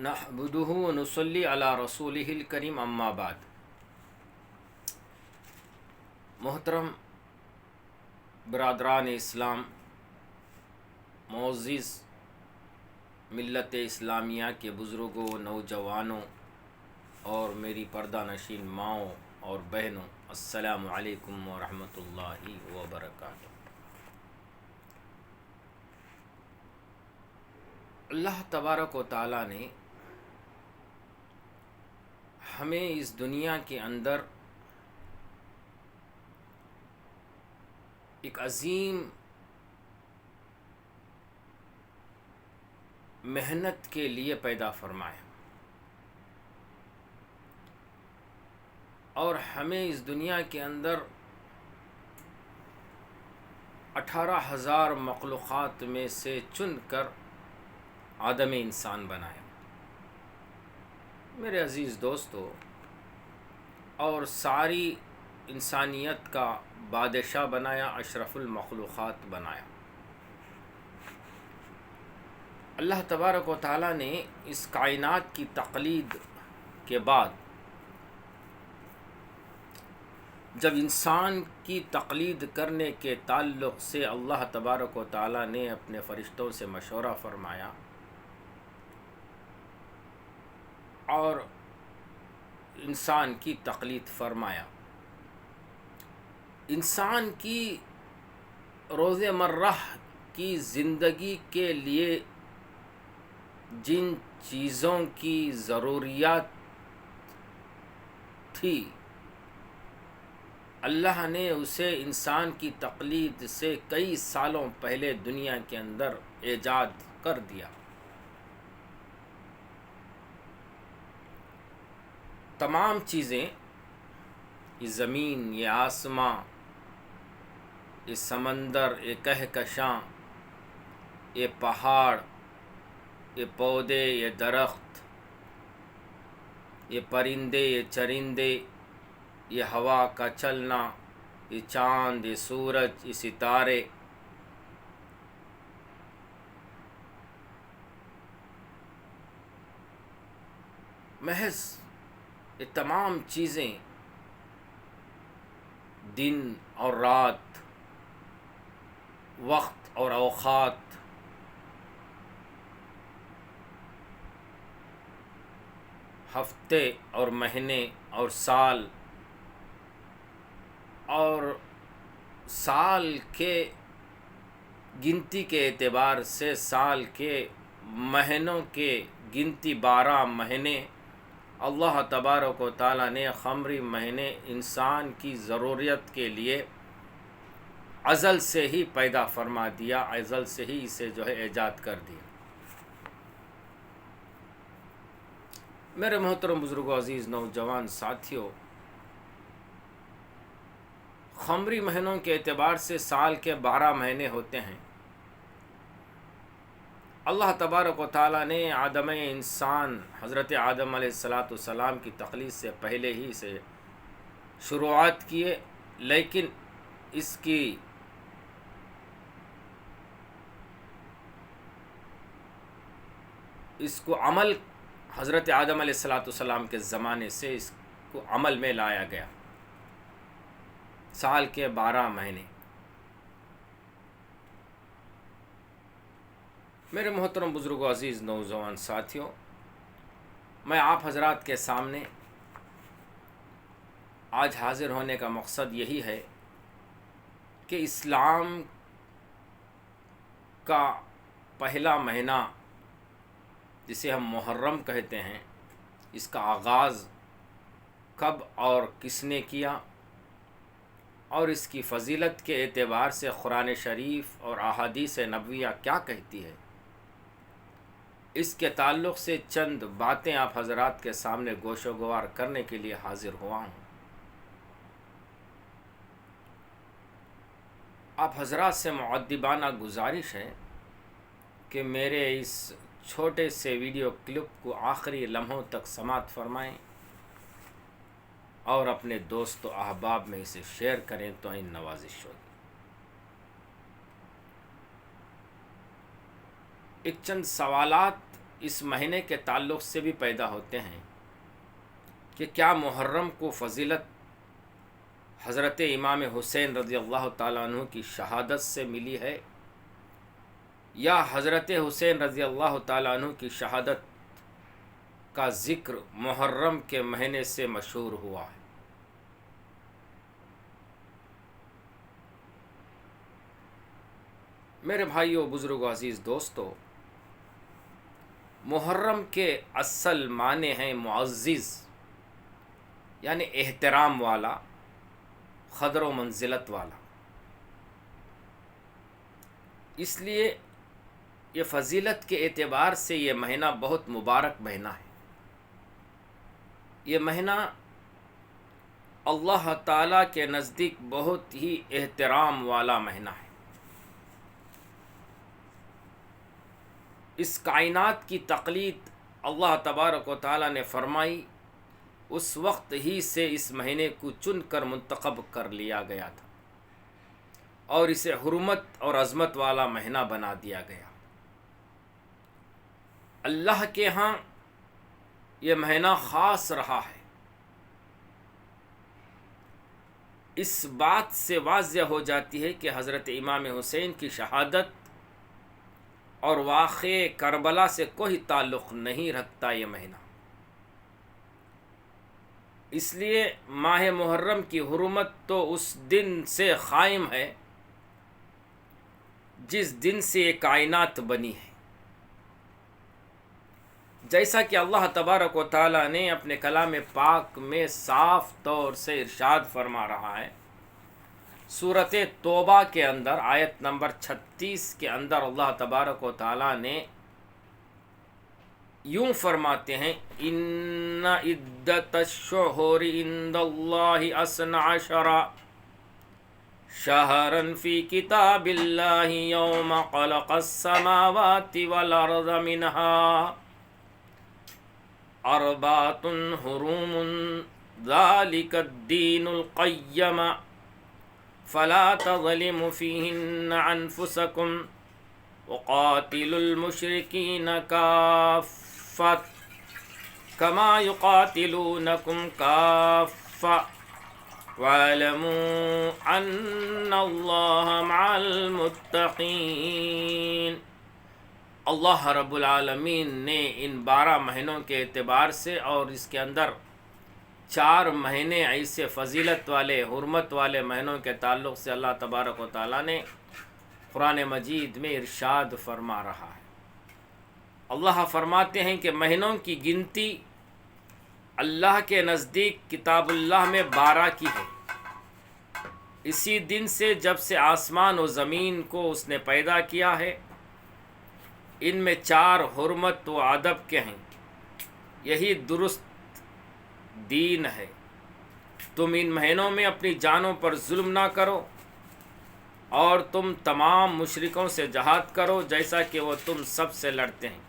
نحمدہ و نصلی علی رسولہ الکریم اما بعد۔ محترم برادران اسلام، معزز ملت اسلامیہ کے بزرگوں، نوجوانوں اور میری پردہ نشین ماؤں اور بہنوں، السلام علیکم ورحمۃ اللہ وبرکاتہ۔ اللہ تبارک و تعالیٰ نے ہمیں اس دنیا کے اندر ایک عظیم محنت کے لیے پیدا فرمایا اور ہمیں اس دنیا کے اندر 18,000 مخلوقات میں سے چن کر آدم انسان بنایا۔ میرے عزیز دوستو، اور ساری انسانیت کا بادشاہ بنایا، اشرف المخلوقات بنایا۔ اللہ تبارک و تعالیٰ نے اس کائنات کی تخلیق کے بعد جب انسان کی تقلید کرنے کے تعلق سے اللہ تبارک و تعالیٰ نے اپنے فرشتوں سے مشورہ فرمایا اور انسان کی تقلید فرمایا، انسان کی روز مرہ کی زندگی کے لیے جن چیزوں کی ضروریات تھی، اللہ نے اسے انسان کی تقلید سے کئی سالوں پہلے دنیا کے اندر ایجاد کر دیا۔ تمام چیزیں، یہ زمین، یہ آسماں، یہ سمندر، یہ کہکشاں، یہ پہاڑ، یہ پودے، یہ درخت، یہ پرندے، یہ چرندے، یہ ہوا کا چلنا، یہ چاند، یہ سورج، یہ ستارے، محض یہ تمام چیزیں، دن اور رات، وقت اور اوقات، ہفتے اور مہینے اور سال، اور سال کے گنتی کے اعتبار سے سال کے مہینوں کے گنتی 12 مہینے اللہ تبارک و تعالیٰ نے قمری مہینے انسان کی ضرورت کے لیے ازل سے ہی پیدا فرما دیا، ازل سے ہی اسے ایجاد کر دیا۔ میرے محترم بزرگوں، عزیز نوجوان ساتھیوں، قمری مہینوں کے اعتبار سے سال کے 12 مہینے ہوتے ہیں۔ اللہ تبارک و تعالیٰ نے آدم انسان حضرت آدم علیہ السلام کی تخلیق سے پہلے ہی سے شروعات کیے، لیکن اس کو عمل حضرت آدم علیہ السلام کے زمانے سے اس کو عمل میں لایا گیا۔ سال کے 12 مہینے۔ میرے محترم بزرگوں، عزیز نوجوان ساتھیوں، میں آپ حضرات کے سامنے آج حاضر ہونے کا مقصد یہی ہے کہ اسلام کا پہلا مہینہ جسے ہم محرم کہتے ہیں، اس کا آغاز کب اور کس نے کیا، اور اس کی فضیلت کے اعتبار سے قرآن شریف اور احادیث نبویہ کیا کہتی ہے، اس کے تعلق سے چند باتیں آپ حضرات کے سامنے گوش و گوار کرنے کے لیے حاضر ہوا ہوں۔ آپ حضرات سے مؤدبانہ گزارش ہے کہ میرے اس چھوٹے سے ویڈیو کلپ کو آخری لمحوں تک سماعت فرمائیں اور اپنے دوست و احباب میں اسے شیئر کریں تو ان نوازش ہوگی۔ ایک چند سوالات اس مہینے کے تعلق سے بھی پیدا ہوتے ہیں کہ کیا محرم کو فضیلت حضرت امام حسین رضی اللہ تعالیٰ عنہ کی شہادت سے ملی ہے، یا حضرت حسین رضی اللہ تعالیٰ عنہ کی شہادت کا ذکر محرم کے مہینے سے مشہور ہوا ہے۔ میرے بھائیوں، بزرگوں، عزیز دوستو، محرم کے اصل معنی ہیں معزز، یعنی احترام والا، قدر و منزلت والا۔ اس لیے یہ فضیلت کے اعتبار سے یہ مہینہ بہت مبارک مہینہ ہے۔ یہ مہینہ اللہ تعالیٰ کے نزدیک بہت ہی احترام والا مہینہ ہے۔ اس کائنات کی تخلیق اللہ تبارک و تعالیٰ نے فرمائی، اس وقت ہی سے اس مہینے کو چن کر منتخب کر لیا گیا تھا اور اسے حرمت اور عظمت والا مہینہ بنا دیا گیا۔ اللہ کے ہاں یہ مہینہ خاص رہا ہے۔ اس بات سے واضح ہو جاتی ہے کہ حضرت امام حسین کی شہادت اور واقع کربلا سے کوئی تعلق نہیں رکھتا یہ مہینہ۔ اس لیے ماہ محرم کی حرمت تو اس دن سے قائم ہے جس دن سے یہ کائنات بنی ہے۔ جیسا کہ اللہ تبارک و تعالیٰ نے اپنے کلام پاک میں صاف طور سے ارشاد فرما رہا ہے، سورۃ توبہ کے اندر آیت نمبر 36 کے اندر اللہ تبارک و تعالیٰ نے یوں فرماتے ہیں، ان عدت الشہور عند اللہ 12 شہرا فی کتاب اللہ یوم خلق السماوات والارض منها اربعۃ حرم ذلک الدین القیم فلا تظلموا فیہن انفسکم وقاتلوا المشرکین کافۃ کما یقاتلونکم کافۃ وَاعْلَمُوا أَنَّ اللَّهَ مَعَ الْمُتَّقِينَ۔ اللہ رب العالمین نے ان 12 مہینوں کے اعتبار سے اور اس کے اندر 4 مہینے ایسے فضیلت والے، حرمت والے مہینوں کے تعلق سے اللہ تبارک و تعالیٰ نے قرآن مجید میں ارشاد فرما رہا ہے۔ اللہ فرماتے ہیں کہ مہینوں کی گنتی اللہ کے نزدیک کتاب اللہ میں 12 کی ہے۔ اسی دن سے جب سے آسمان و زمین کو اس نے پیدا کیا ہے، ان میں 4 حرمت و ادب کے ہیں۔ یہی درست دین ہے۔ تم ان مہینوں میں اپنی جانوں پر ظلم نہ کرو اور تم تمام مشرکوں سے جہاد کرو جیسا کہ وہ تم سب سے لڑتے ہیں،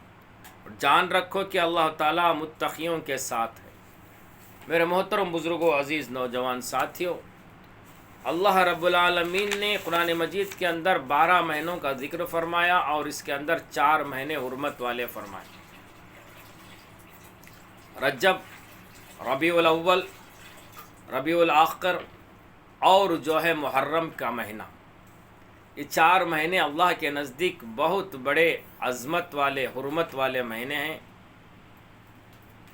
اور جان رکھو کہ اللہ تعالیٰ متقیوں کے ساتھ ہے۔ میرے محترم بزرگوں، عزیز نوجوان ساتھیوں، اللہ رب العالمین نے قرآن مجید کے اندر 12 مہینوں کا ذکر فرمایا اور اس کے اندر 4 مہینے حرمت والے فرمائے۔ رجب، ربیع الاول، ربیع الاخر اور جو ہے محرم کا مہینہ، یہ 4 مہینے اللہ کے نزدیک بہت بڑے عظمت والے، حرمت والے مہینے ہیں۔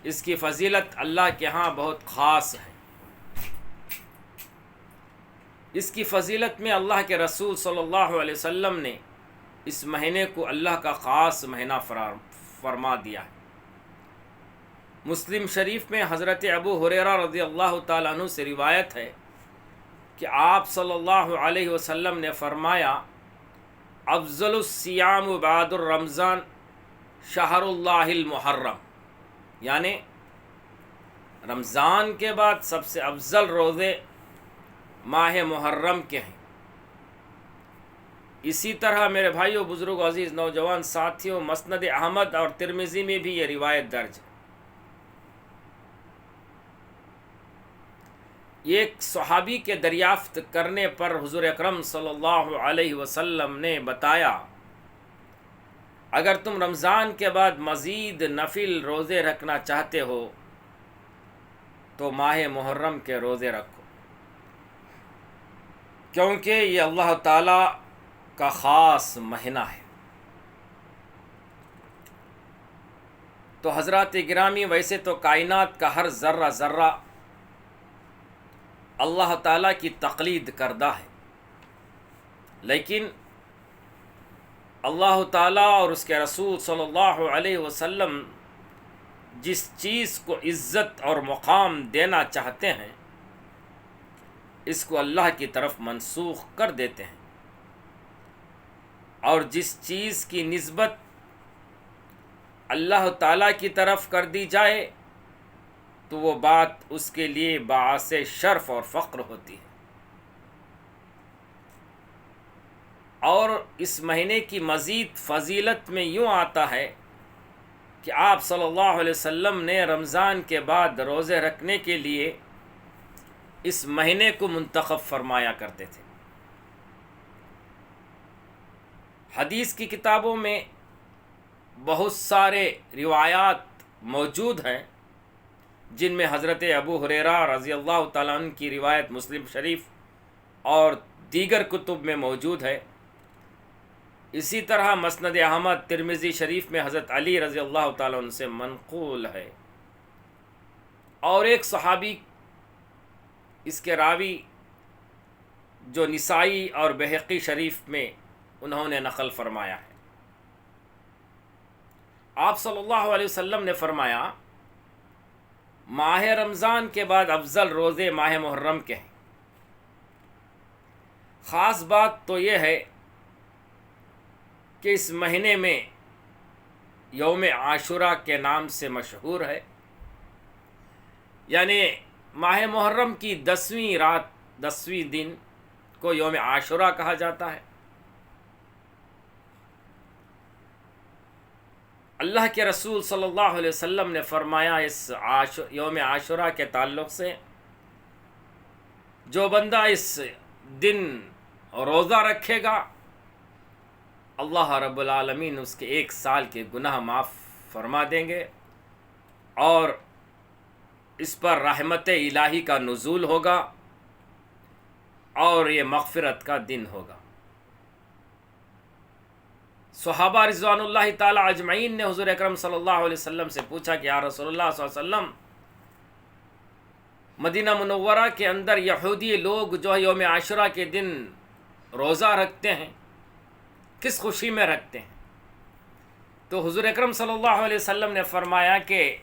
اس کی فضیلت اللہ کے ہاں بہت خاص ہے۔ اس کی فضیلت میں اللہ کے رسول صلی اللہ علیہ وسلم نے اس مہینے کو اللہ کا خاص مہینہ فرما دیا ہے۔ مسلم شریف میں حضرت ابو ہریرہ رضی اللہ تعالیٰ عنہ سے روایت ہے کہ آپ صلی اللہ علیہ وسلم نے فرمایا، افضل الصیام بعد الرمضان شہر اللہ المحرم، یعنی رمضان کے بعد سب سے افضل روزے ماہ محرم کے ہیں۔ اسی طرح میرے بھائیوں، بزرگوں، عزیز نوجوان ساتھیوں، مسند احمد اور ترمذی میں بھی یہ روایت درج ہے۔ ایک صحابی کے دریافت کرنے پر حضور اکرم صلی اللہ علیہ وسلم نے بتایا اگر تم رمضان کے بعد مزید نفل روزے رکھنا چاہتے ہو تو ماہ محرم کے روزے رکھو، کیونکہ یہ اللہ تعالیٰ کا خاص مہینہ ہے۔ تو حضرات گرامی، ویسے تو کائنات کا ہر ذرہ ذرہ اللہ تعالیٰ کی تقلید کردہ ہے، لیکن اللہ تعالیٰ اور اس کے رسول صلی اللہ علیہ وسلم جس چیز کو عزت اور مقام دینا چاہتے ہیں اس کو اللہ کی طرف منسوخ کر دیتے ہیں، اور جس چیز کی نسبت اللہ تعالیٰ کی طرف کر دی جائے تو وہ بات اس کے لیے باعث شرف اور فخر ہوتی ہے۔ اور اس مہینے کی مزید فضیلت میں یوں آتا ہے کہ آپ صلی اللہ علیہ وسلم نے رمضان کے بعد روزے رکھنے کے لیے اس مہینے کو منتخب فرمایا کرتے تھے۔ حدیث کی کتابوں میں بہت سارے روایات موجود ہیں، جن میں حضرت ابو ہریرہ رضی اللہ تعالیٰ عنہ کی روایت مسلم شریف اور دیگر کتب میں موجود ہے۔ اسی طرح مسند احمد، ترمذی شریف میں حضرت علی رضی اللہ تعالیٰ عنہ سے منقول ہے، اور ایک صحابی اس کے راوی جو نسائی اور بہقی شریف میں انہوں نے نقل فرمایا ہے۔ آپ صلی اللہ علیہ وسلم نے فرمایا، ماہ رمضان کے بعد افضل روزے ماہ محرم کے ہیں۔ خاص بات تو یہ ہے کہ اس مہینے میں یوم عاشورہ کے نام سے مشہور ہے، یعنی ماہ محرم کی 10ویں رات، 10ویں دن کو یوم عاشورہ کہا جاتا ہے۔ اللہ کے رسول صلی اللہ علیہ وسلم نے فرمایا اس یوم عاشورہ کے تعلق سے، جو بندہ اس دن روزہ رکھے گا اللہ رب العالمین اس کے 1 سال کے گناہ معاف فرما دیں گے، اور اس پر رحمت الہی کا نزول ہوگا، اور یہ مغفرت کا دن ہوگا۔ صحابہ رضوان اللہ تعالی اجمعین نے حضور اکرم صلی اللہ علیہ وسلم سے پوچھا کہ یا رسول اللہ صلی اللہ علیہ وسلم، مدینہ منورہ کے اندر یہودی لوگ جو ہے یوم عاشورہ کے دن روزہ رکھتے ہیں، کس خوشی میں رکھتے ہیں؟ تو حضور اکرم صلی اللہ علیہ وسلم نے فرمایا کہ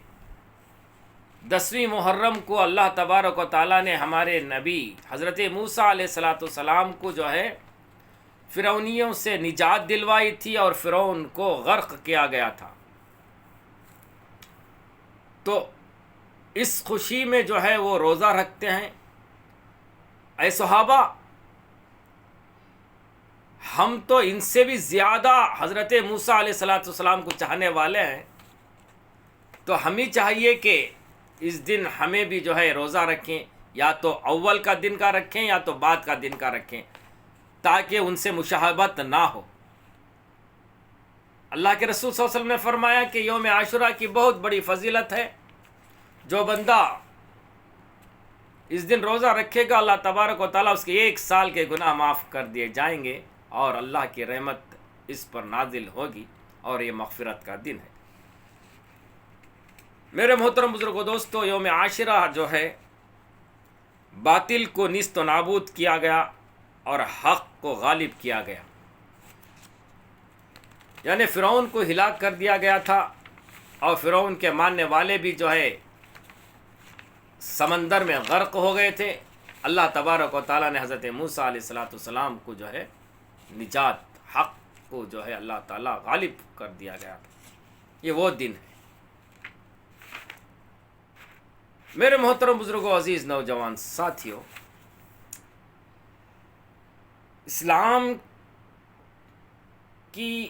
10ویں محرم کو اللہ تبارک و تعالیٰ نے ہمارے نبی حضرت موسیٰ علیہ السلام کو جو ہے فرعونیوں سے نجات دلوائی تھی، اور فرعون کو غرق کیا گیا تھا۔ تو اس خوشی میں جو ہے وہ روزہ رکھتے ہیں۔ اے صحابہ، ہم تو ان سے بھی زیادہ حضرت موسیٰ علیہ السلام کو چاہنے والے ہیں، تو ہمیں چاہیے کہ اس دن ہمیں بھی جو ہے روزہ رکھیں، یا تو اول کا دن کا رکھیں یا تو بعد کا دن کا رکھیں، تاکہ ان سے مشابہت نہ ہو۔ اللہ کے رسول صلی اللہ علیہ وسلم نے فرمایا کہ یوم عاشورہ کی بہت بڑی فضیلت ہے، جو بندہ اس دن روزہ رکھے گا اللہ تبارک و تعالیٰ اس کے 1 سال کے گناہ معاف کر دیے جائیں گے، اور اللہ کی رحمت اس پر نازل ہوگی، اور یہ مغفرت کا دن ہے۔ میرے محترم بزرگوں، دوستو، یوم عاشورہ جو ہے باطل کو نیست و نابود کیا گیا اور حق کو غالب کیا گیا، یعنی فرعون کو ہلاک کر دیا گیا تھا، اور فرعون کے ماننے والے بھی جو ہے سمندر میں غرق ہو گئے تھے۔ اللہ تبارک و تعالیٰ نے حضرت موسیٰ علیہ السلام کو جو ہے نجات، حق کو جو ہے اللہ تعالیٰ غالب کر دیا گیا تھا۔ یہ وہ دن ہے۔ میرے محترم بزرگوں، عزیز نوجوان ساتھیوں، اسلام کی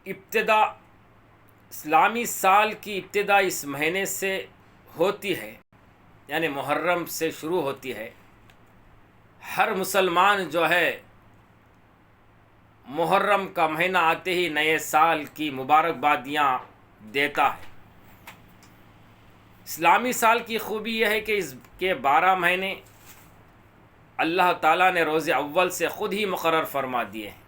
ابتدا، اسلامی سال کی ابتدا اس مہینے سے ہوتی ہے، یعنی محرم سے شروع ہوتی ہے۔ ہر مسلمان جو ہے محرم کا مہینہ آتے ہی نئے سال کی مبارکبادیاں دیتا ہے۔ اسلامی سال کی خوبی یہ ہے کہ اس کے 12 مہینے اللہ تعالیٰ نے روز اول سے خود ہی مقرر فرما دیے ہیں۔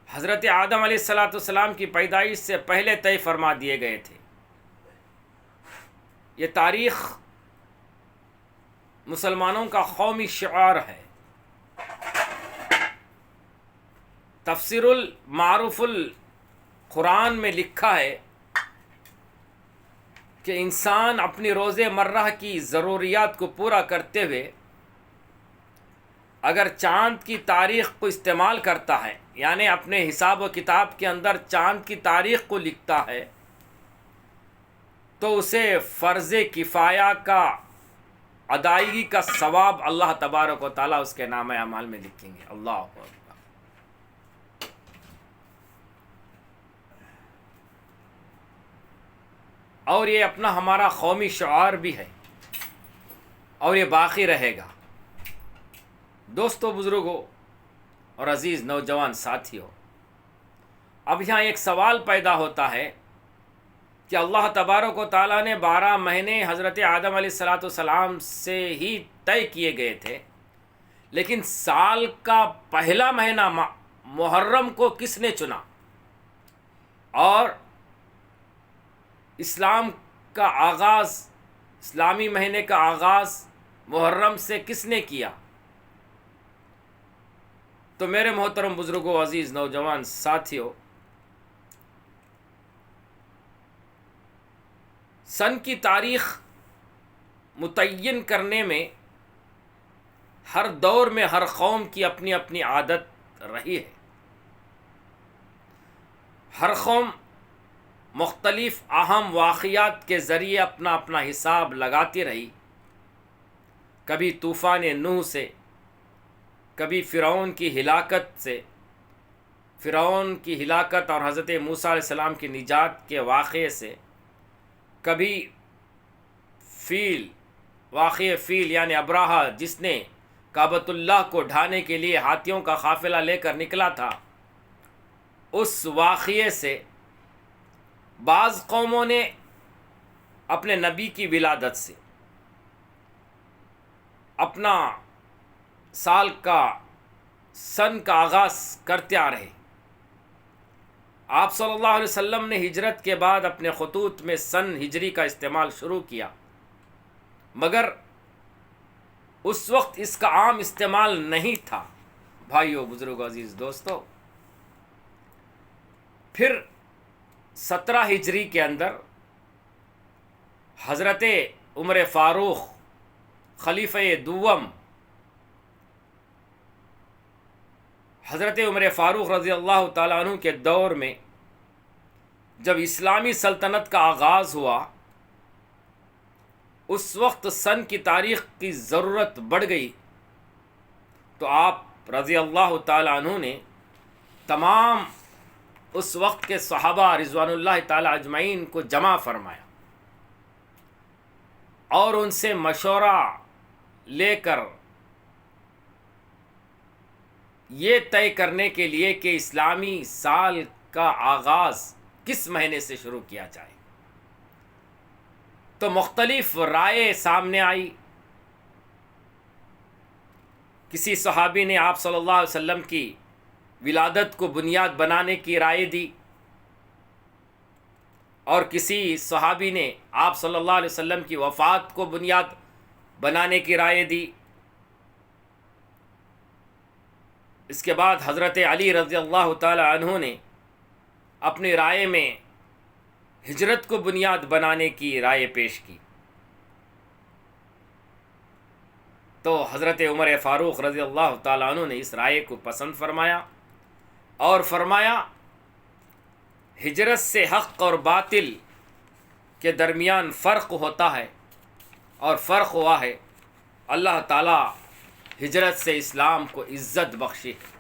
حضرت آدم علیہ السلام کی پیدائش سے پہلے طے فرما دیے گئے تھے۔ یہ تاریخ مسلمانوں کا قومی شعار ہے۔ تفسیر المعروف القرآن میں لکھا ہے کہ انسان اپنی روز مرہ کی ضروریات کو پورا کرتے ہوئے اگر چاند کی تاریخ کو استعمال کرتا ہے، یعنی اپنے حساب و کتاب کے اندر چاند کی تاریخ کو لکھتا ہے، تو اسے فرض کفایہ کا ادائیگی کا ثواب اللہ تبارک و تعالیٰ اس کے نامہ اعمال میں لکھیں گے۔ اللہ اکبر۔ اور یہ اپنا ہمارا قومی شعار بھی ہے اور یہ باقی رہے گا۔ دوستو، بزرگوں اور عزیز نوجوان ساتھیوں، اب یہاں ایک سوال پیدا ہوتا ہے کہ اللہ تبارک و تعالیٰ نے 12 مہینے حضرت آدم علیہ السلام سے ہی طے کیے گئے تھے، لیکن سال کا پہلا مہینہ محرم کو کس نے چنا؟ اور اسلام کا آغاز، اسلامی مہینے کا آغاز محرم سے کس نے کیا؟ تو میرے محترم بزرگوں، عزیز نوجوان ساتھیوں، سن کی تاریخ متعین کرنے میں ہر دور میں ہر قوم کی اپنی اپنی عادت رہی ہے۔ ہر قوم مختلف اہم واقعات کے ذریعے اپنا اپنا حساب لگاتی رہی، کبھی طوفان نوح سے، کبھی فرعون کی ہلاکت سے، فرعون کی ہلاکت اور حضرت موسیٰ علیہ السلام کی نجات کے واقعے سے، کبھی واقعہ فیل یعنی ابراہا جس نے کعبۃ اللہ کو ڈھانے کے لیے ہاتھیوں کا قافلہ لے کر نکلا تھا، اس واقعے سے بعض قوموں نے اپنے نبی کی ولادت سے اپنا سال کا سن کا آغاز کرتے آ رہے۔ آپ صلی اللہ علیہ وسلم نے ہجرت کے بعد اپنے خطوط میں سن ہجری کا استعمال شروع کیا، مگر اس وقت اس کا عام استعمال نہیں تھا۔ بھائیو، بزرگوں، عزیز دوستو، پھر 17 ہجری کے اندر حضرت عمر فاروق خلیفہ دوم، حضرت عمر فاروق رضی اللہ تعالیٰ عنہ کے دور میں جب اسلامی سلطنت کا آغاز ہوا، اس وقت سن کی تاریخ کی ضرورت بڑھ گئی، تو آپ رضی اللہ تعالیٰ عنہ نے تمام اس وقت کے صحابہ رضوان اللہ تعالیٰ اجمعین کو جمع فرمایا اور ان سے مشورہ لے کر یہ طے کرنے کے لیے کہ اسلامی سال کا آغاز کس مہینے سے شروع کیا جائے، تو مختلف رائے سامنے آئی۔ کسی صحابی نے آپ صلی اللہ علیہ وسلم کی ولادت کو بنیاد بنانے کی رائے دی، اور کسی صحابی نے آپ صلی اللہ علیہ وسلم کی وفات کو بنیاد بنانے کی رائے دی۔ اس کے بعد حضرت علی رضی اللہ تعالی عنہ نے اپنی رائے میں ہجرت کو بنیاد بنانے کی رائے پیش کی، تو حضرت عمر فاروق رضی اللہ تعالیٰ عنہ نے اس رائے کو پسند فرمایا اور فرمایا ہجرت سے حق اور باطل کے درمیان فرق ہوتا ہے، اور فرق ہوا ہے اللہ تعالیٰ ہجرت سے اسلام کو عزت بخشی ہے،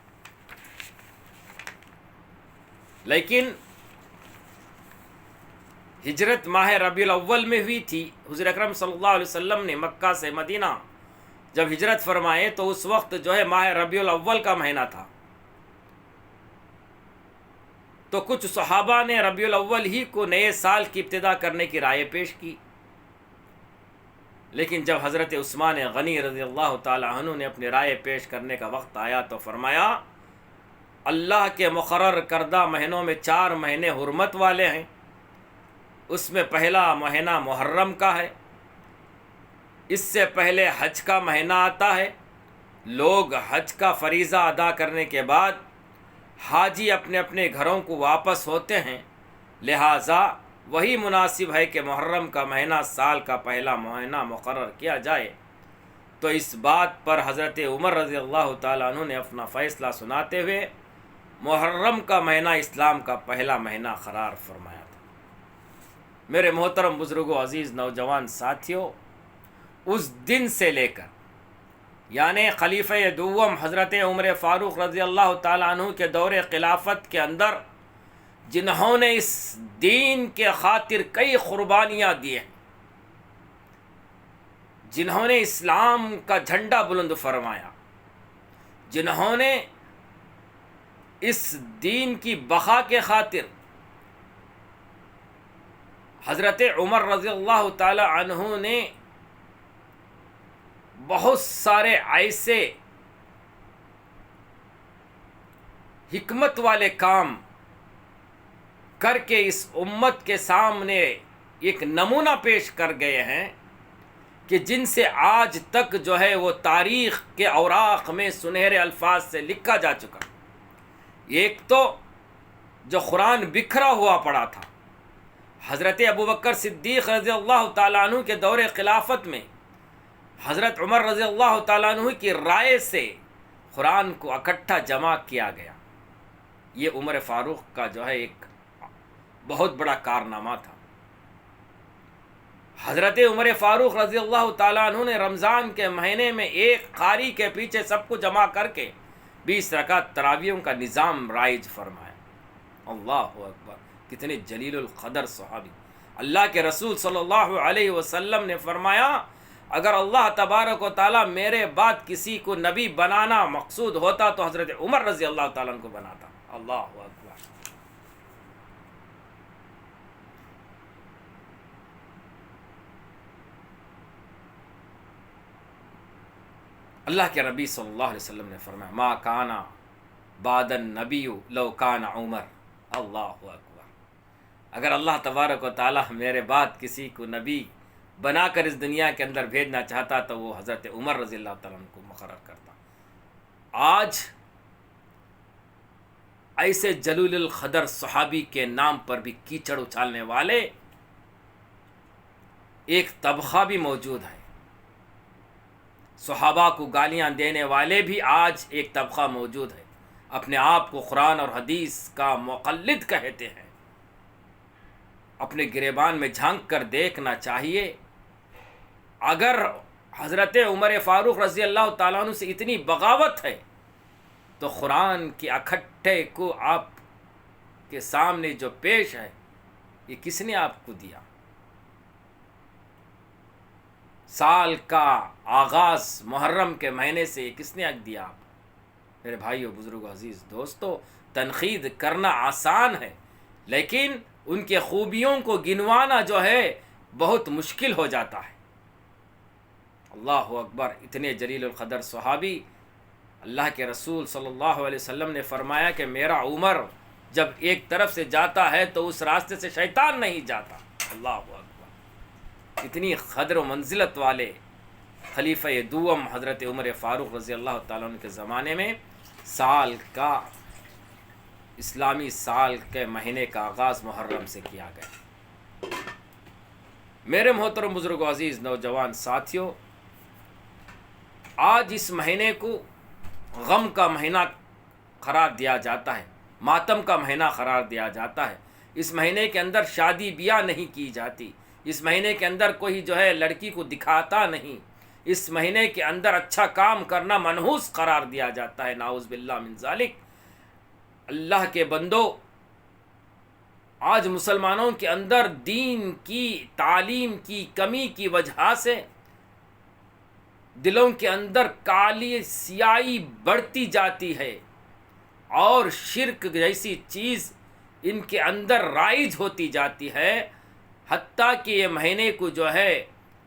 لیکن ہجرت ماہ ربیع الاول میں ہوئی تھی۔ حضور اکرم صلی اللہ علیہ وسلم نے مکہ سے مدینہ جب ہجرت فرمائے تو اس وقت جو ہے ماہ ربیع الاول کا مہینہ تھا، تو کچھ صحابہ نے ربیع الاول ہی کو نئے سال کی ابتدا کرنے کی رائے پیش کی، لیکن جب حضرت عثمان غنی رضی اللہ تعالی عنہ نے اپنی رائے پیش کرنے کا وقت آیا تو فرمایا اللہ کے مقرر کردہ مہینوں میں 4 مہینے حرمت والے ہیں، اس میں پہلا مہینہ محرم کا ہے، اس سے پہلے حج کا مہینہ آتا ہے، لوگ حج کا فریضہ ادا کرنے کے بعد حاجی اپنے اپنے گھروں کو واپس ہوتے ہیں، لہٰذا وہی مناسب ہے کہ محرم کا مہینہ سال کا پہلا مہینہ مقرر کیا جائے۔ تو اس بات پر حضرت عمر رضی اللہ تعالیٰ عنہ نے اپنا فیصلہ سناتے ہوئے محرم کا مہینہ اسلام کا پہلا مہینہ قرار فرمایا تھا۔ میرے محترم بزرگوں، عزیز نوجوان ساتھیوں، اس دن سے لے کر یعنی خلیفہ دوم حضرت عمر فاروق رضی اللہ تعالیٰ عنہ کے دور خلافت کے اندر جنہوں نے اس دین کے خاطر کئی قربانیاں دی ہیں، جنہوں نے اسلام کا جھنڈا بلند فرمایا، جنہوں نے اس دین کی بقا کے خاطر حضرت عمر رضی اللہ تعالی عنہ نے بہت سارے ایسے حکمت والے کام کر کے اس امت کے سامنے ایک نمونہ پیش کر گئے ہیں کہ جن سے آج تک جو ہے وہ تاریخ کے اوراق میں سنہرے الفاظ سے لکھا جا چکا۔ ایک تو جو قرآن بکھرا ہوا پڑا تھا، حضرت ابوبکر صدیق رضی اللہ تعالیٰ عنہ کے دور خلافت میں حضرت عمر رضی اللہ تعالیٰ عنہ کی رائے سے قرآن کو اکٹھا جمع کیا گیا۔ یہ عمر فاروق کا جو ہے ایک بہت بڑا کارنامہ تھا۔ حضرت عمر فاروق رضی اللہ تعالیٰ عنہ نے رمضان کے مہینے میں ایک قاری کے پیچھے سب کو جمع کر کے 20 رکعت تراویحوں کا نظام رائج فرمایا۔ اللہ اکبر، کتنے جلیل القدر صحابی۔ اللہ کے رسول صلی اللہ علیہ وسلم نے فرمایا اگر اللہ تبارک و تعالیٰ میرے بعد کسی کو نبی بنانا مقصود ہوتا تو حضرت عمر رضی اللہ تعالیٰ عنہ کو بناتا۔ اللہ اکبر۔ اللہ کے نبی صلی اللہ علیہ وسلم نے فرمایا ما کانا بعد النبی لو کان عمر۔ اللہ اکبر۔ اگر اللہ تبارک و تعالیٰ میرے بعد کسی کو نبی بنا کر اس دنیا کے اندر بھیجنا چاہتا تو وہ حضرت عمر رضی اللہ تعالیٰ عنہ کو مقرر کرتا۔ آج ایسے جلیل القدر صحابی کے نام پر بھی کیچڑ اچھالنے والے ایک طبقہ بھی موجود ہے، صحابہ کو گالیاں دینے والے بھی آج ایک طبقہ موجود ہے، اپنے آپ کو قرآن اور حدیث کا مقلد کہتے ہیں۔ اپنے گریبان میں جھانک کر دیکھنا چاہیے، اگر حضرت عمر فاروق رضی اللہ تعالیٰ عنہ سے اتنی بغاوت ہے تو قرآن کے اکٹھے کو آپ کے سامنے جو پیش ہے یہ کس نے آپ کو دیا؟ سال کا آغاز محرم کے مہینے سے یہ کس نے دیا آپ؟ میرے بھائیو، بزرگوں، عزیز دوستو، تنقید کرنا آسان ہے لیکن ان کے خوبیوں کو گنوانا جو ہے بہت مشکل ہو جاتا ہے۔ اللہ اکبر۔ اتنے جلیل القدر صحابی، اللہ کے رسول صلی اللہ علیہ وسلم نے فرمایا کہ میرا عمر جب ایک طرف سے جاتا ہے تو اس راستے سے شیطان نہیں جاتا۔ اللہ اکبر۔ اتنی قدر و منزلت والے خلیفہ دوم حضرت عمر فاروق رضی اللہ تعالیٰ عنہ کے زمانے میں سال کا اسلامی سال کے مہینے کا آغاز محرم سے کیا گیا۔ میرے محترم بزرگوں، عزیز نوجوان ساتھیوں، آج اس مہینے کو غم کا مہینہ قرار دیا جاتا ہے، ماتم کا مہینہ قرار دیا جاتا ہے۔ اس مہینے کے اندر شادی بیاہ نہیں کی جاتی، اس مہینے کے اندر کوئی جو ہے لڑکی کو دکھاتا نہیں، اس مہینے کے اندر اچھا کام کرنا منحوس قرار دیا جاتا ہے، نعوذ باللہ من ذالک۔ اللہ کے بندو، آج مسلمانوں کے اندر دین کی تعلیم کی کمی کی وجہ سے دلوں کے اندر کالی سیاہی بڑھتی جاتی ہے اور شرک جیسی چیز ان کے اندر رائج ہوتی جاتی ہے، حتیٰ کہ یہ مہینے کو جو ہے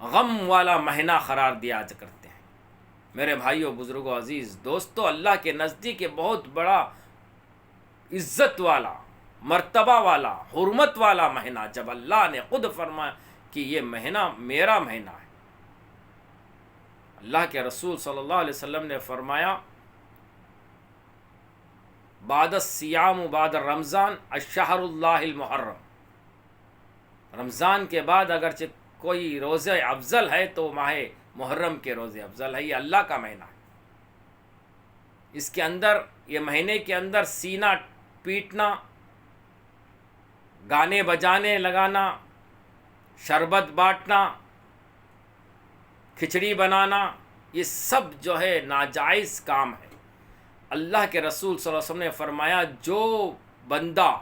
غم والا مہینہ قرار دیا کرتے ہیں۔ میرے بھائیوں، بزرگوں، عزیز دوستو، اللہ کے نزدیک یہ بہت بڑا عزت والا، مرتبہ والا، حرمت والا مہینہ، جب اللہ نے خود فرمایا کہ یہ مہینہ میرا مہینہ ہے۔ اللہ کے رسول صلی اللہ علیہ وسلم نے فرمایا، بعد الصیام و بعد رمضان الشہر اللہ المحرم، رمضان کے بعد اگرچہ کوئی روزے افضل ہے تو ماہ محرم کے روزے افضل ہے۔ یہ اللہ کا مہینہ ہے، اس کے اندر، یہ مہینے کے اندر سینہ پیٹنا، گانے بجانے لگانا، شربت بانٹنا، کھچڑی بنانا، یہ سب جو ہے ناجائز کام ہے۔ اللہ کے رسول صلی اللہ علیہ وسلم نے فرمایا، جو بندہ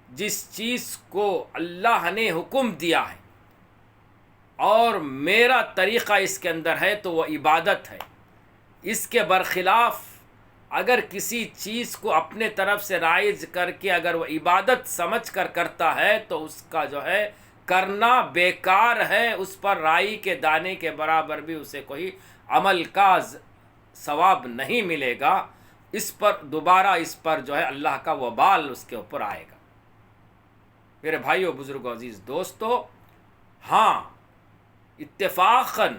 جس چیز کو اللہ نے حکم دیا ہے اور میرا طریقہ اس کے اندر ہے تو وہ عبادت ہے، اس کے برخلاف اگر کسی چیز کو اپنے طرف سے رائج کر کے اگر وہ عبادت سمجھ کر کرتا ہے تو اس کا جو ہے کرنا بیکار ہے، اس پر رائی کے دانے کے برابر بھی اسے کوئی عمل کا ثواب نہیں ملے گا، اس پر دوبارہ اس پر جو ہے اللہ کا وبال اس کے اوپر آئے گا۔ میرے بھائیوں، بزرگوں، عزیز دوستو، ہاں اتفاقاً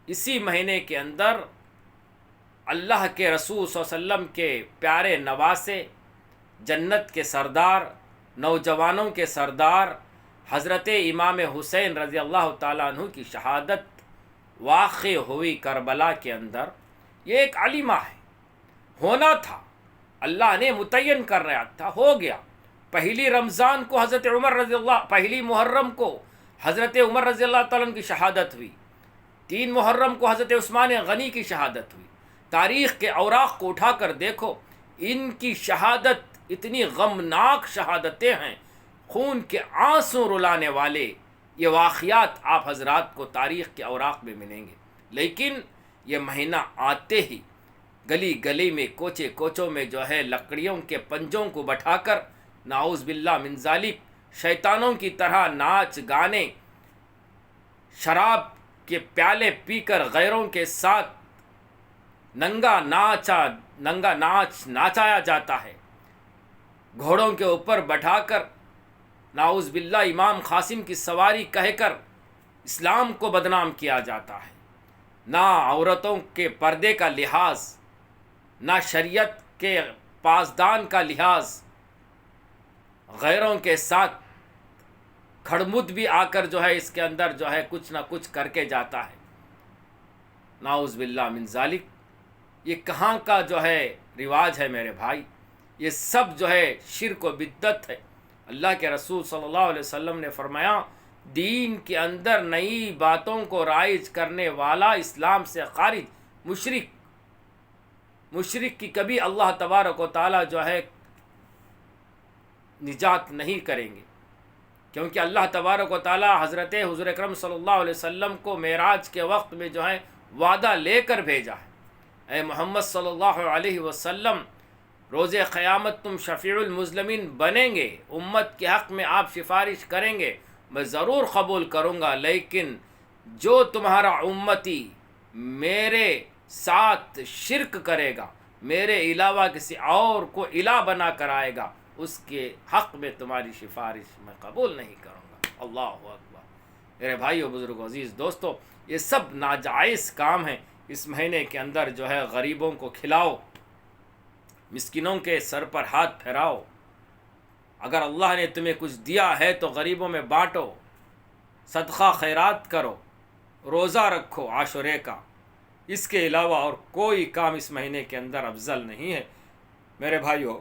اسی مہینے کے اندر اللہ کے رسول صلی اللہ علیہ وسلم کے پیارے نواسے، جنت کے سردار، نوجوانوں کے سردار حضرت امام حسین رضی اللہ تعالیٰ عنہ کی شہادت واقع ہوئی کربلا کے اندر۔ یہ ایک علیمہ ہے، ہونا تھا، اللہ نے متعین کر رہا تھا، ہو گیا۔ پہلی رمضان کو حضرت عمر رضی اللہ، پہلی محرم کو حضرت عمر رضی اللہ تعالیٰ عنہ کی شہادت ہوئی، 3 محرم کو حضرت عثمان غنی کی شہادت ہوئی۔ تاریخ کے اوراق کو اٹھا کر دیکھو، ان کی شہادت اتنی غمناک شہادتیں ہیں، خون کے آنسو رلانے والے یہ واقعات آپ حضرات کو تاریخ کے اوراق میں ملیں گے۔ لیکن یہ مہینہ آتے ہی گلی گلی میں، کوچے کوچوں میں جو ہے لکڑیوں کے پنجوں کو بٹھا کر نعوذ باللہ من ذالک شیطانوں کی طرح ناچ گانے، شراب کے پیالے پی کر غیروں کے ساتھ ننگا ناچ ناچایا جاتا ہے، گھوڑوں کے اوپر بٹھا کر نعوذ باللہ امام قاسم کی سواری کہہ کر اسلام کو بدنام کیا جاتا ہے۔ نہ عورتوں کے پردے کا لحاظ، نہ شریعت کے پاسدان کا لحاظ، غیروں کے ساتھ کھڑمد بھی آ کر جو ہے اس کے اندر جو ہے کچھ نہ کچھ کر کے جاتا ہے، نعوذ باللہ من ذالک۔ یہ کہاں کا جو ہے رواج ہے میرے بھائی؟ یہ سب جو ہے شرک و بدعت ہے۔ اللہ کے رسول صلی اللہ علیہ وسلم نے فرمایا، دین کے اندر نئی باتوں کو رائج کرنے والا اسلام سے خارج، مشرک کی کبھی اللہ تبارک و تعالی جو ہے نجات نہیں کریں گے، کیونکہ اللہ تبارک و تعالی حضرت حضور اکرم صلی اللہ علیہ وسلم کو معراج کے وقت میں جو ہے وعدہ لے کر بھیجا ہے، اے محمد صلی اللہ علیہ وسلم، روز قیامت تم شفیع المظلمین بنیں گے، امت کے حق میں آپ سفارش کریں گے، میں ضرور قبول کروں گا، لیکن جو تمہارا امتی میرے ساتھ شرک کرے گا، میرے علاوہ کسی اور کو الہ بنا کر آئے گا، اس کے حق میں تمہاری سفارش میں قبول نہیں کروں گا۔ اللہ اکبر۔ میرے بھائیو، بزرگوں، عزیز دوستو، یہ سب ناجائز کام ہیں۔ اس مہینے کے اندر جو ہے غریبوں کو کھلاؤ، مسکینوں کے سر پر ہاتھ پھیراؤ، اگر اللہ نے تمہیں کچھ دیا ہے تو غریبوں میں بانٹو، صدقہ خیرات کرو، روزہ رکھو عاشورے کا۔ اس کے علاوہ اور کوئی کام اس مہینے کے اندر افضل نہیں ہے۔ میرے بھائیو،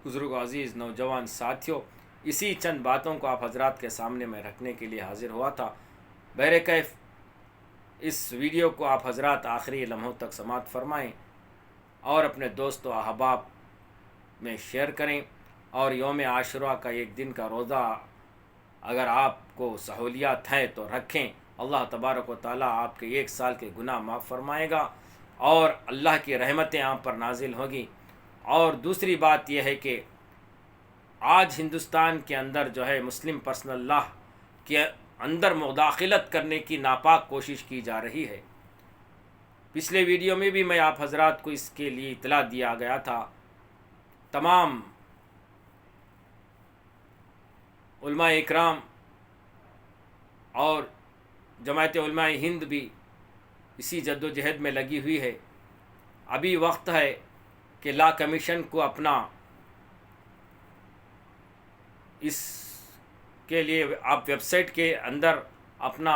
بزرگوں، عزیز نوجوان ساتھیوں، اسی چند باتوں کو آپ حضرات کے سامنے میں رکھنے کے لیے حاضر ہوا تھا۔ بہرکیف اس ویڈیو کو آپ حضرات آخری لمحوں تک سماعت فرمائیں اور اپنے دوست و احباب میں شیئر کریں، اور یوم عاشورہ کا ایک دن کا روزہ اگر آپ کو سہولیات ہیں تو رکھیں اللہ تبارک و تعالیٰ آپ کے 1 سال کے گناہ معاف فرمائے گا اور اللہ کی رحمتیں آپ پر نازل ہوگی۔ اور دوسری بات یہ ہے کہ آج ہندوستان کے اندر جو ہے مسلم پرسنل لاء کے اندر مداخلت کرنے کی ناپاک کوشش کی جا رہی ہے۔ پچھلے ویڈیو میں بھی میں آپ حضرات کو اس کے لیے اطلاع دیا گیا تھا۔ تمام علماء اکرام اور جماعت علماء ہند بھی اسی جد و جہد میں لگی ہوئی ہے۔ ابھی وقت ہے کہ لا کمیشن کو اپنا اس کے لیے آپ ویب سائٹ کے اندر اپنا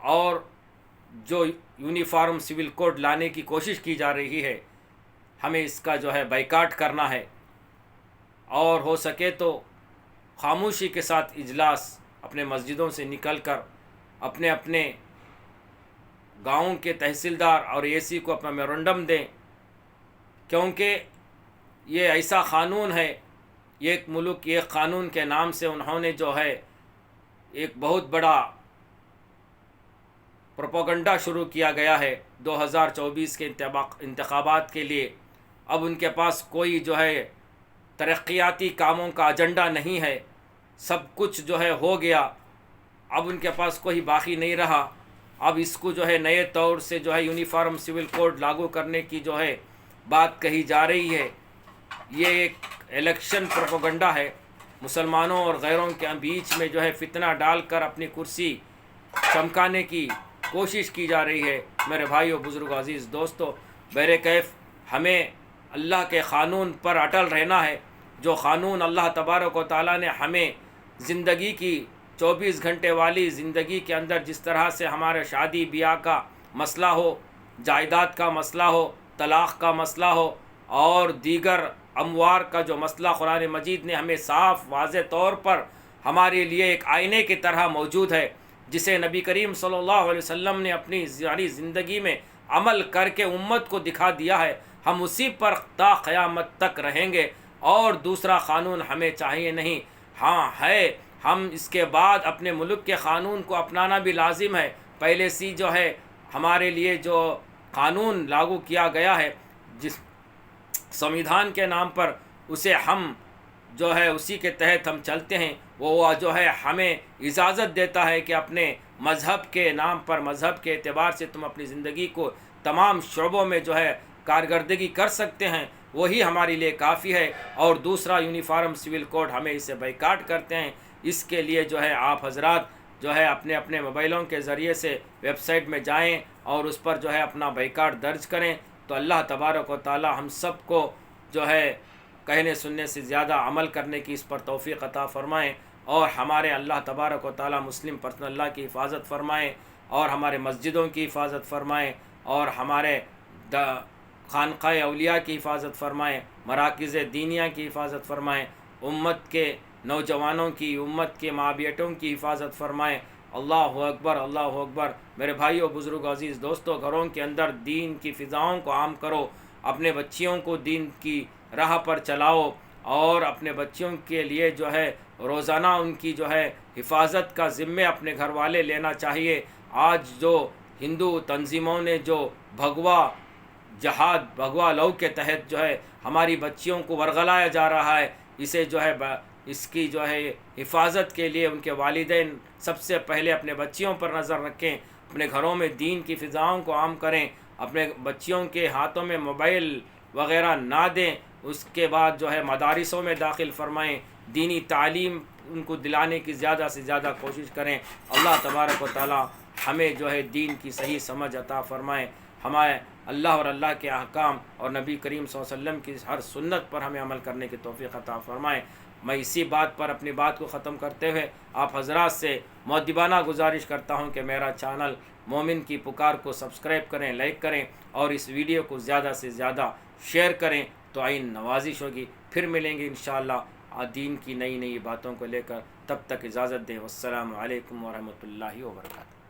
اور جو یونیفارم سول کوڈ لانے کی کوشش کی جا رہی ہے ہمیں اس کا جو ہے بائیکاٹ کرنا ہے، اور ہو سکے تو خاموشی کے ساتھ اجلاس اپنے مسجدوں سے نکل کر اپنے اپنے گاؤں کے تحصیلدار اور اے سی کو اپنا میمورنڈم دیں، کیونکہ یہ ایسا قانون ہے، ایک ملک ایک قانون کے نام سے انہوں نے جو ہے ایک بہت بڑا پروپیگنڈا شروع کیا گیا ہے 2024 کے انتخابات کے لیے۔ اب ان کے پاس کوئی جو ہے ترقیاتی کاموں کا ایجنڈا نہیں ہے، سب کچھ جو ہے ہو گیا، اب ان کے پاس کوئی باقی نہیں رہا۔ اب اس کو جو ہے نئے طور سے جو ہے یونیفارم سول کوڈ لاگو کرنے کی جو ہے بات کہی جا رہی ہے۔ یہ ایک الیکشن پروپیگنڈا ہے، مسلمانوں اور غیروں کے بیچ میں جو ہے فتنہ ڈال کر اپنی کرسی چمکانے کی کوشش کی جا رہی ہے۔ میرے بھائیو، بزرگوں، عزیز دوستو، بہرکیف ہمیں اللہ کے قانون پر اٹل رہنا ہے، جو قانون اللہ تبارک و تعالیٰ نے ہمیں زندگی کی 24 گھنٹے والی زندگی کے اندر جس طرح سے ہمارے شادی بیاہ کا مسئلہ ہو، جائیداد کا مسئلہ ہو، طلاق کا مسئلہ ہو اور دیگر اموار کا جو مسئلہ قرآن مجید نے ہمیں صاف واضح طور پر ہمارے لیے ایک آئینے کی طرح موجود ہے، جسے نبی کریم صلی اللہ علیہ وسلم نے اپنی زندگی میں عمل کر کے امت کو دکھا دیا ہے۔ ہم اسی پر تا قیامت تک رہیں گے، اور دوسرا قانون ہمیں چاہیے نہیں۔ ہاں ہے، ہم اس کے بعد اپنے ملک کے قانون کو اپنانا بھی لازم ہے۔ پہلے سی جو ہے ہمارے لیے جو قانون لاگو کیا گیا ہے جس سمویدھان کے نام پر، اسے ہم جو ہے اسی کے تحت ہم چلتے ہیں۔ وہ جو ہے ہمیں اجازت دیتا ہے کہ اپنے مذہب کے نام پر، مذہب کے اعتبار سے تم اپنی زندگی کو تمام شعبوں میں جو ہے کارکردگی کر سکتے ہیں، وہی ہمارے لیے کافی ہے۔ اور دوسرا یونیفارم سول کوڈ ہمیں اسے بائیکاٹ کرتے ہیں۔ اس کے لیے جو ہے آپ حضرات جو ہے اپنے اپنے موبائلوں کے ذریعے سے ویب سائٹ میں جائیں اور اس پر جو ہے اپنا بائیکاٹ درج کریں، تو اللہ تبارک و تعالی ہم سب کو جو ہے کہنے سننے سے زیادہ عمل کرنے کی اس پر توفیق عطا فرمائیں، اور ہمارے اللہ تبارک و تعالی مسلم پرسنل اللہ کی حفاظت فرمائیں، اور ہمارے مسجدوں کی حفاظت فرمائیں، اور ہمارے خانقاہ اولیاء کی حفاظت فرمائیں، مراکز دینیہ کی حفاظت فرمائیں، امت کے نوجوانوں کی، امت کے ماں بیٹوں کی حفاظت فرمائیں۔ اللہ اکبر، اللہ اکبر۔ میرے بھائیوں، بزرگ، عزیز دوستو، گھروں کے اندر دین کی فضاؤں کو عام کرو، اپنے بچیوں کو دین کی راہ پر چلاؤ، اور اپنے بچیوں کے لیے جو ہے روزانہ ان کی جو ہے حفاظت کا ذمہ اپنے گھر والے لینا چاہیے۔ آج جو ہندو تنظیموں نے جو بھگوا جہاد، بھگوا لو کے تحت جو ہے ہماری بچیوں کو ورغلایا جا رہا ہے، اسے جو ہے اس کی جو ہے حفاظت کے لیے ان کے والدین سب سے پہلے اپنے بچیوں پر نظر رکھیں، اپنے گھروں میں دین کی فضاؤں کو عام کریں، اپنے بچیوں کے ہاتھوں میں موبائل وغیرہ نہ دیں، اس کے بعد جو ہے مدارسوں میں داخل فرمائیں، دینی تعلیم ان کو دلانے کی زیادہ سے زیادہ کوشش کریں۔ اللہ تبارک و تعالی ہمیں جو ہے دین کی صحیح سمجھ عطا فرمائیں، ہمارے اللہ اور اللہ کے احکام اور نبی کریم صلی اللہ علیہ وسلم کی ہر سنت پر ہمیں عمل کرنے کی توفیق عطا فرمائیں۔ میں اسی بات پر اپنی بات کو ختم کرتے ہوئے آپ حضرات سے مؤدبانہ گزارش کرتا ہوں کہ میرا چینل مومن کی پکار کو سبسکرائب کریں، لائک کریں، اور اس ویڈیو کو زیادہ سے زیادہ شیئر کریں، تو عین نوازش ہوگی۔ پھر ملیں گے انشاءاللہ دین کی نئی نئی باتوں کو لے کر، تب تک اجازت دیں۔ والسلام علیکم ورحمۃ اللہ وبرکاتہ۔